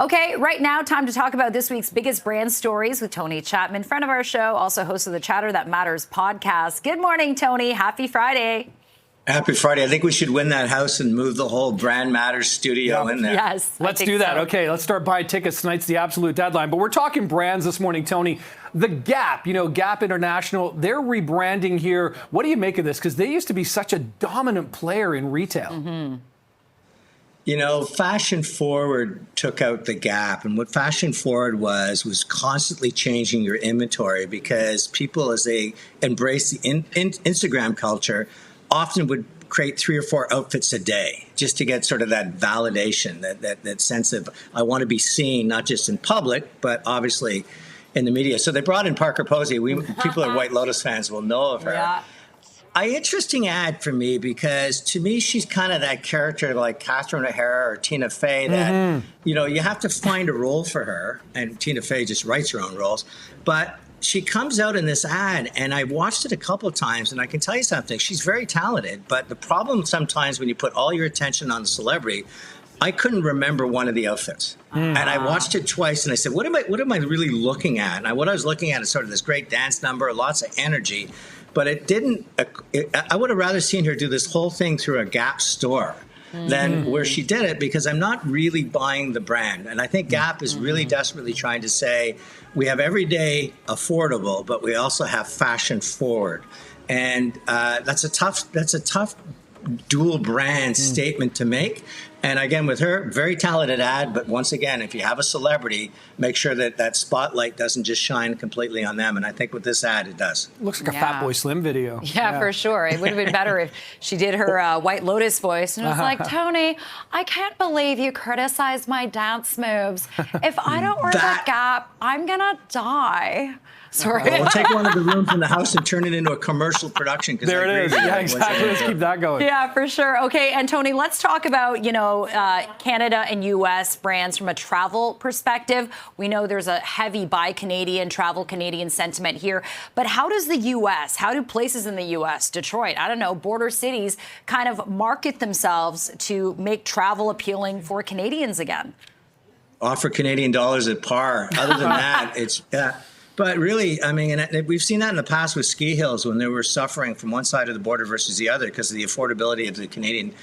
Okay, right now, time to talk about this week's biggest brand stories with Tony Chapman, friend of our show, also host of the Chatter That Matters podcast. Good morning, Tony. Happy Friday. Happy Friday. I think we should win that house and move the whole Brand Matters studio in there. Yes. Let's do that. So. Okay, let's start buying tickets. Tonight's the absolute deadline. But we're talking brands this morning, Tony. The Gap, Gap International, they're rebranding here. What do you make of this? Because they used to be such a dominant player in retail. Mm-hmm. Fashion Forward took out the Gap. And what Fashion Forward was constantly changing your inventory because people, as they embrace the Instagram culture, often would create 3 or 4 outfits a day just to get sort of that validation, that sense of I want to be seen, not just in public, but obviously in the media. So they brought in Parker Posey. People who are White Lotus fans will know of her. Yeah. Interesting ad for me because to me she's kind of that character like Catherine O'Hara or Tina Fey that you have to find a role for her, and Tina Fey just writes her own roles, but she comes out in this ad and I watched it a couple of times and I can tell you something, she's very talented, but the problem sometimes when you put all your attention on the celebrity, I couldn't remember one of the outfits. And I watched it twice and I said, what am I really looking at? And what I was looking at is sort of this great dance number, lots of energy, but it didn't, I would have rather seen her do this whole thing through a Gap store than where she did it, because I'm not really buying the brand. And I think Gap is really desperately trying to say, we have everyday affordable, but we also have fashion forward. And that's a tough dual brand statement to make. And again, with her, very talented ad. But once again, if you have a celebrity, make sure that spotlight doesn't just shine completely on them. And I think with this ad, it does. Looks like a Fat Boy Slim video. Yeah, for sure. It would have been better if she did her White Lotus voice. And it was like, Tony, I can't believe you criticized my dance moves. If I don't wear the Gap, I'm going to die. Sorry. We'll take one of the rooms in the house and turn it into a commercial production. There it is. Yeah, exactly. Let's keep that going. Yeah, for sure. Okay, and Tony, let's talk about, Canada and U.S. brands from a travel perspective. We know there's a heavy buy Canadian, travel Canadian sentiment here. But how does the U.S., how do places in the U.S., Detroit, I don't know, border cities kind of market themselves to make travel appealing for Canadians again? Offer Canadian dollars at par. Other than that, it's... But really, I mean, and we've seen that in the past with ski hills when they were suffering from one side of the border versus the other because of the affordability of the Canadian,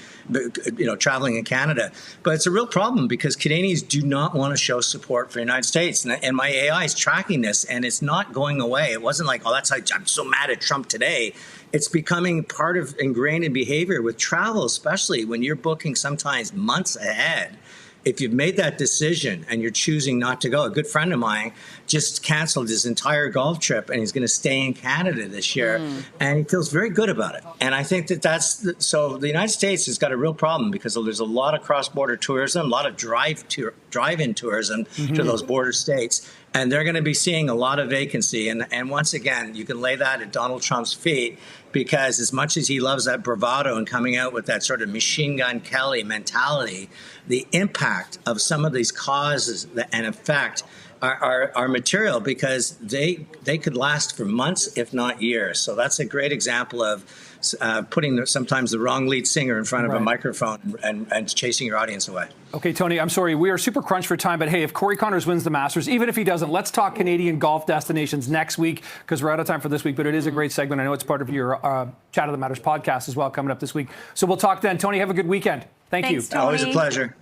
traveling in Canada. But it's a real problem because Canadians do not want to show support for the United States. And my AI is tracking this, and it's not going away. It wasn't like, that's how I'm so mad at Trump today. It's becoming part of ingrained in behavior with travel, especially when you're booking sometimes months ahead. If you've made that decision and you're choosing not to go, a good friend of mine just canceled his entire golf trip and he's going to stay in Canada this year. And he feels very good about it. And I think so the United States has got a real problem because there's a lot of cross-border tourism, a lot of drive-in tourism to those border states. And they're going to be seeing a lot of vacancy. And once again, you can lay that at Donald Trump's feet because as much as he loves that bravado and coming out with that sort of Machine Gun Kelly mentality, the impact of some of these causes and effect are material because they could last for months, if not years. So that's a great example of putting sometimes the wrong lead singer in front of a microphone and chasing your audience away. Okay, Tony, I'm sorry. We are super crunched for time, but hey, if Corey Connors wins the Masters, even if he doesn't, let's talk Canadian golf destinations next week because we're out of time for this week, but it is a great segment. I know it's part of your Chatter That Matters podcast as well coming up this week. So we'll talk then. Tony, have a good weekend. Thanks, you. Tony. Always a pleasure.